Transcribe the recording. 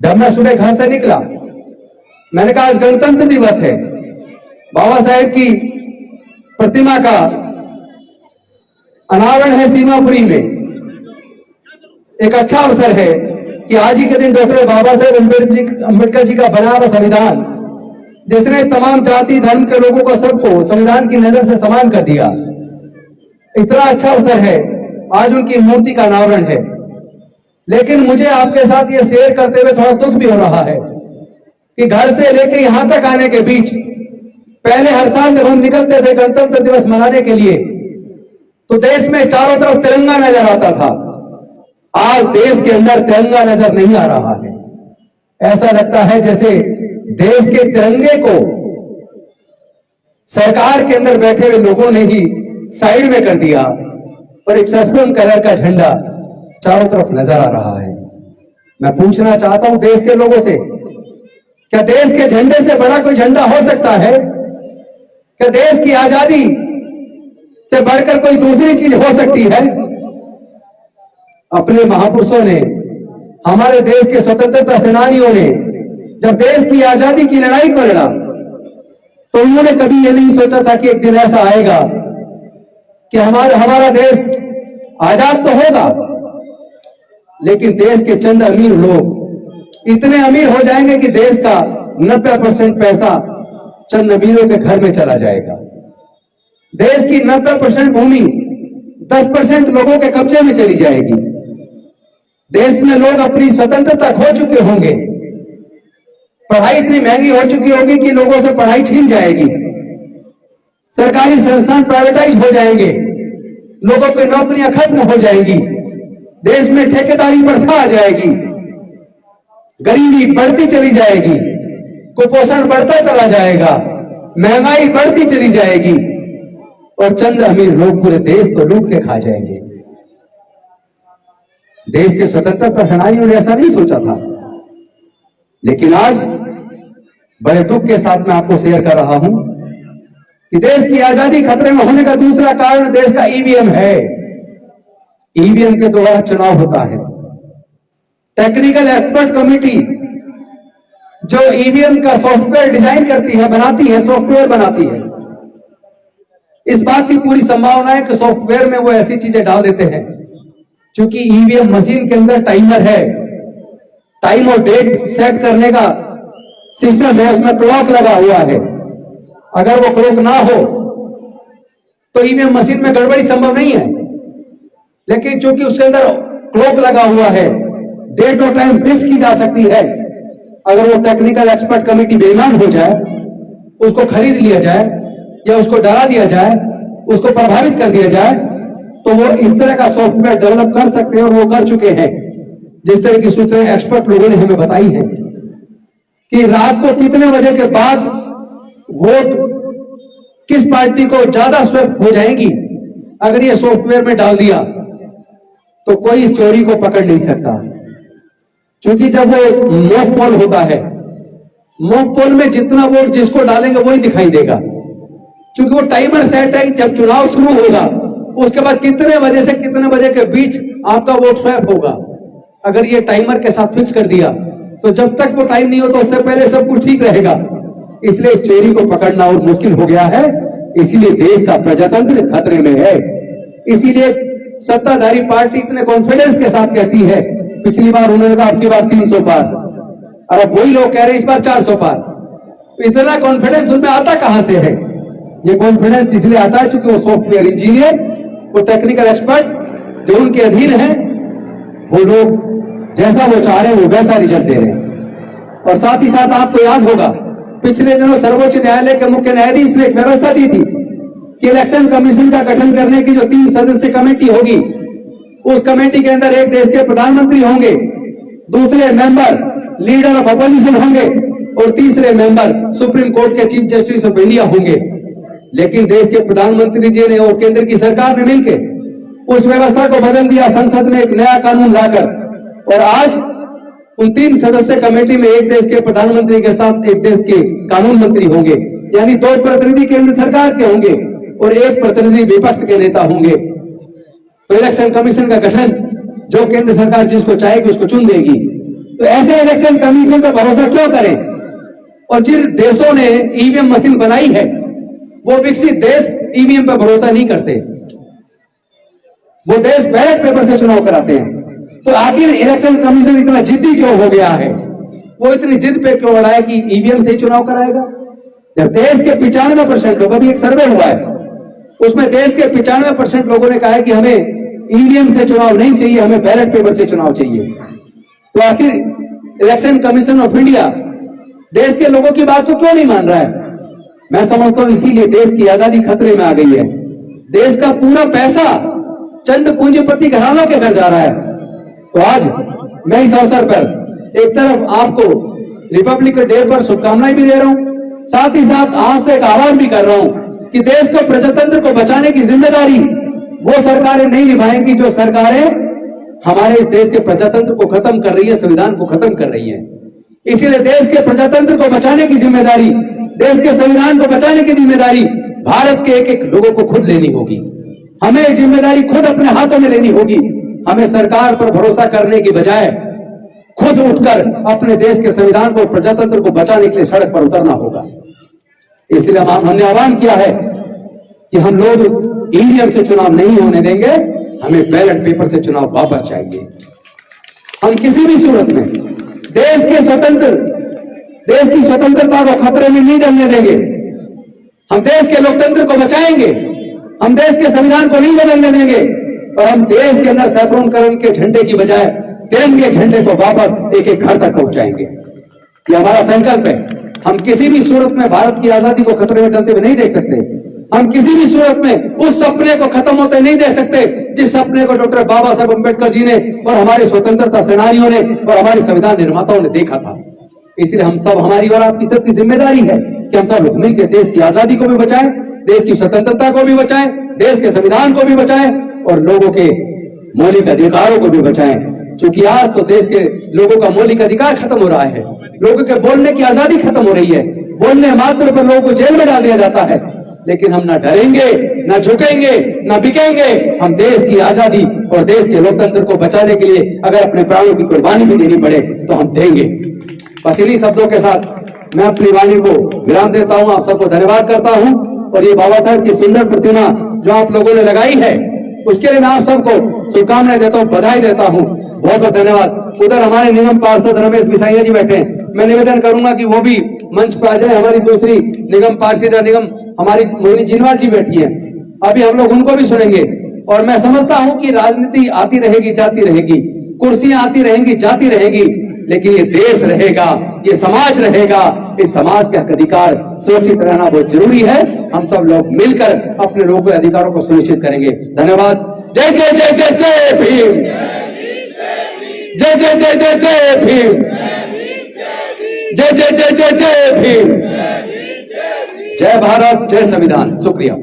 जब मैं सुबह घर से निकला, मैंने कहा आज गणतंत्र दिवस है, बाबा साहेब की प्रतिमा का अनावरण है सीमापुरी में। एक अच्छा अवसर है कि आज ही के दिन डॉक्टर बाबा साहेब अम्बेडकर जी का बना हुआ संविधान, जिसने तमाम जाति धर्म के लोगों को सबको संविधान की नजर से समान कर दिया, इतना अच्छा अवसर है, आज उनकी मूर्ति का अनावरण है। लेकिन मुझे आपके साथ ये शेयर करते हुए थोड़ा दुख भी हो रहा है कि घर से लेकर यहां तक आने के बीच, पहले हर साल जब हम निकलते थे गणतंत्र दिवस मनाने के लिए, तो देश में चारों तरफ तिरंगा नजर आता था। आज देश के अंदर तिरंगा नजर नहीं आ रहा है। ऐसा लगता है जैसे देश के तिरंगे को सरकार के अंदर बैठे हुए लोगों ने ही साइड में कर दिया और एक सफेद कलर का झंडा चारों तरफ नजर आ रहा है। मैं पूछना चाहता हूं देश के लोगों से, क्या देश के झंडे से बड़ा कोई झंडा हो सकता है? क्या देश की आजादी से बढ़कर कोई दूसरी चीज हो सकती है? अपने महापुरुषों ने, हमारे देश के स्वतंत्रता सेनानियों ने जब देश की आजादी की लड़ाई को लड़ा, तो उन्होंने कभी यह नहीं सोचा था कि एक दिन ऐसा आएगा कि हमारा देश आजाद तो होगा, लेकिन देश के चंद अमीर लोग इतने अमीर हो जाएंगे कि देश का 90% पैसा चंद अमीरों के घर में चला जाएगा। देश की 90% भूमि 10% लोगों के कब्जे में चली जाएगी। देश में लोग अपनी स्वतंत्रता खो चुके होंगे। पढ़ाई इतनी महंगी हो चुकी होगी कि लोगों से पढ़ाई छीन जाएगी। सरकारी संस्थान प्राइवेटाइज हो जाएंगे, लोगों की नौकरियां खत्म हो जाएंगी, देश में ठेकेदारी प्रथा आ जाएगी, गरीबी बढ़ती चली जाएगी, कुपोषण बढ़ता चला जाएगा, महंगाई बढ़ती चली जाएगी और चंद अमीर लोग पूरे देश को लूट के खा जाएंगे। देश के स्वतंत्रता सेनानियों ने ऐसा नहीं सोचा था, लेकिन आज बड़े दुख के साथ मैं आपको शेयर कर रहा हूं कि देश की आजादी खतरे में होने का दूसरा कारण देश का ईवीएम है। ईवीएम के द्वारा चुनाव होता है। टेक्निकल एक्सपर्ट कमेटी जो ईवीएम का सॉफ्टवेयर डिजाइन करती है, बनाती है, सॉफ्टवेयर बनाती है, इस बात की पूरी संभावना है कि सॉफ्टवेयर में वो ऐसी चीजें डाल देते हैं, क्योंकि ईवीएम मशीन के अंदर टाइमर है, टाइम और डेट सेट करने का सिस्टम है, उसमें क्लॉक लगा हुआ है। अगर वो क्लॉक ना हो तो ईवीएम मशीन में गड़बड़ी संभव नहीं है, लेकिन चूंकि उसके अंदर क्लॉक लगा हुआ है, डेट और टाइम फिक्स की जा सकती है। अगर वो टेक्निकल एक्सपर्ट कमेटी बेईमान हो जाए, उसको खरीद लिया जाए या उसको डरा दिया जाए, उसको प्रभावित कर दिया जाए, तो वो इस तरह का सॉफ्टवेयर डेवलप कर सकते हैं और वो कर चुके हैं। जिस तरह की सूचनाएं एक्सपर्ट लोगों ने हमें बताई हैं कि रात को कितने बजे के बाद वोट किस पार्टी को ज्यादा स्वेप्ट हो जाएंगी, अगर ये सॉफ्टवेयर में डाल दिया तो कोई इस चोरी को पकड़ नहीं सकता। क्योंकि जब वो मॉक पोल होता है, मॉक पोल में जितना वोट जिसको डालेंगे वही दिखाई देगा, क्योंकि वो टाइमर सेट है। जब चुनाव शुरू होगा उसके बाद कितने बजे से कितने बजे के बीच आपका वोट स्वैप होगा, अगर ये टाइमर के साथ फिक्स कर दिया तो जब तक वो टाइम नहीं होता उससे पहले सब कुछ ठीक रहेगा। इसलिए चोरी को पकड़ना और मुश्किल हो गया है। इसीलिए देश का प्रजातंत्र खतरे में है। इसीलिए सत्ताधारी पार्टी इतने कॉन्फिडेंस के साथ कहती है, पिछली बार उन्होंने कहा आपकी बार 300 पार, और अब वही लोग कह रहे हैं इस बार 400 पार। इतना कॉन्फिडेंस उनमें आता कहां से है? ये कॉन्फिडेंस इसलिए आता है क्योंकि वो सॉफ्टवेयर इंजीनियर, वो टेक्निकल एक्सपर्ट जो उनके अधीन है, वो लोग जैसा वो चाह रहे हैं वो वैसा रिजल्ट दे रहे हैं। और साथ ही साथ आपको याद होगा पिछले दिनों सर्वोच्च न्यायालय के मुख्य न्यायाधीश ने एक व्यवस्था दी थी कि इलेक्शन कमीशन का गठन करने की जो 3 सदस्य कमेटी होगी, उस कमेटी के अंदर एक देश के प्रधानमंत्री होंगे, दूसरे मेंबर लीडर ऑफ अपोजिशन होंगे और तीसरे मेंबर सुप्रीम कोर्ट के चीफ जस्टिस ऑफ इंडिया होंगे। लेकिन देश के प्रधानमंत्री जी ने और केंद्र की सरकार ने मिलकर उस व्यवस्था को बदल दिया, संसद में एक नया कानून लाकर, और आज उन 3 सदस्य कमेटी में एक देश के प्रधानमंत्री के साथ एक देश के कानून मंत्री होंगे, यानी 2 प्रतिनिधि केंद्र सरकार के होंगे और 1 प्रतिनिधि विपक्ष के नेता होंगे। तो इलेक्शन कमीशन का गठन जो केंद्र सरकार जिसको चाहेगी उसको चुन देगी। तो ऐसे इलेक्शन कमीशन पर भरोसा क्यों करें? और जिन देशों ने ईवीएम मशीन बनाई है वो विकसित देश ईवीएम पर भरोसा नहीं करते, वो देश बैलेट पेपर से चुनाव कराते हैं। तो आखिर इलेक्शन कमीशन इतना जिद्दी क्यों हो गया है? वो इतनी जिद पे क्यों अड़ा है कि ईवीएम से ही चुनाव कराएगा? जब देश के 95% लोग, अभी एक सर्वे हुआ है उसमें देश के 95% लोगों ने कहा है कि हमें ईवीएम से चुनाव नहीं चाहिए, हमें बैलेट पेपर से चुनाव चाहिए। तो आखिर इलेक्शन कमीशन ऑफ इंडिया देश के लोगों की बात को क्यों नहीं मान रहा है? मैं समझता हूं इसीलिए देश की आजादी खतरे में आ गई है। देश का पूरा पैसा चंद पूंजीपति घरानों के घर जा रहा है। तो आज मैं इस अवसर पर एक तरफ आपको रिपब्लिक डे पर शुभकामनाएं भी दे रहा हूं, साथ ही साथ आपसे एक आह्वान भी कर रहा हूं कि देश को प्रजातंत्र को बचाने की जिम्मेदारी वो सरकारें नहीं निभाएंगी जो सरकारें हमारे देश के प्रजातंत्र को खत्म कर रही है, संविधान को खत्म कर रही है। इसीलिए देश के प्रजातंत्र को बचाने की जिम्मेदारी, देश के संविधान को बचाने की जिम्मेदारी भारत के एक एक लोगों को खुद लेनी होगी। हमें जिम्मेदारी खुद अपने हाथों में लेनी होगी। हमें सरकार पर भरोसा करने की बजाय खुद उठकर अपने देश के संविधान को, प्रजातंत्र को बचाने के लिए सड़क पर उतरना होगा। इसलिए हमने आह्वान किया है कि हम लोग ईवीएम से चुनाव नहीं होने देंगे, हमें बैलेट पेपर से चुनाव वापस चाहिए। हम किसी भी सूरत में देश की स्वतंत्रता को खतरे में नहीं डालने देंगे। हम देश के लोकतंत्र को बचाएंगे, हम देश के संविधान को नहीं बदलने देंगे और हम देश के अंदर सैकड़ों के झंडे की बजाय तिरंगे झंडे को वापस एक एक घर तक पहुंचाएंगे। ये हमारा संकल्प है। हम किसी भी सूरत में भारत की आजादी को खतरे में डालते हुए नहीं देख सकते। हम किसी भी सूरत में उस सपने को खत्म होते नहीं दे सकते जिस सपने को डॉक्टर बाबा साहब अम्बेडकर जी ने और हमारे स्वतंत्रता सेनानियों ने और हमारे संविधान निर्माताओं ने देखा था। इसलिए हम सब, हमारी और आपकी सबकी जिम्मेदारी है कि हम सब मिलकर देश की आजादी को भी बचाएं, देश की स्वतंत्रता को भी बचाएं, देश के संविधान को भी बचाएं और लोगों के मौलिक अधिकारों को भी बचाएं। क्योंकि आज तो देश के लोगों का मौलिक अधिकार खत्म हो रहा है, लोगों के बोलने की आजादी खत्म हो रही है, बोलने मात्र पर लोगों को जेल में डाल दिया जाता है। लेकिन हम ना डरेंगे, ना झुकेंगे, ना बिकेंगे। हम देश की आजादी और देश के लोकतंत्र को बचाने के लिए अगर अपने प्राणों की कुर्बानी भी देनी पड़े तो हम देंगे। बस इन्हीं शब्दों के साथ मैं अपनी वाणी को विराम देता हूं। आप सबको धन्यवाद करता हूं और ये बाबा साहब की सुंदर प्रतिमा जो आप लोगों ने लगाई है उसके लिए मैं आप सबको शुभकामनाएं देता हूं, बधाई देता हूं। बहुत बहुत धन्यवाद। उधर हमारे निगम पार्षद रमेश बिसाइया जी बैठे हैं, मैं निवेदन करूंगा कि वो भी मंच पर आ जाए। हमारी दूसरी निगम पार्षद निगम हमारी मोहिनी जिनवाल जी बैठी है, अभी हम लोग उनको भी सुनेंगे। और मैं समझता हूं कि राजनीति आती रहेगी, जाती रहेगी, कुर्सियां आती रहेंगी, जाती रहेगी, लेकिन ये देश रहेगा, ये समाज रहेगा। इस समाज के हक अधिकार सुरक्षित रहना बहुत जरूरी है। हम सब लोग मिलकर अपने लोगों के अधिकारों को सुनिश्चित करेंगे। धन्यवाद। जय जय जय जय जय भीम, जय जय जय जय जय भीम, जय जय जय जय जय भीम, जय भारत, जय संविधान। शुक्रिया।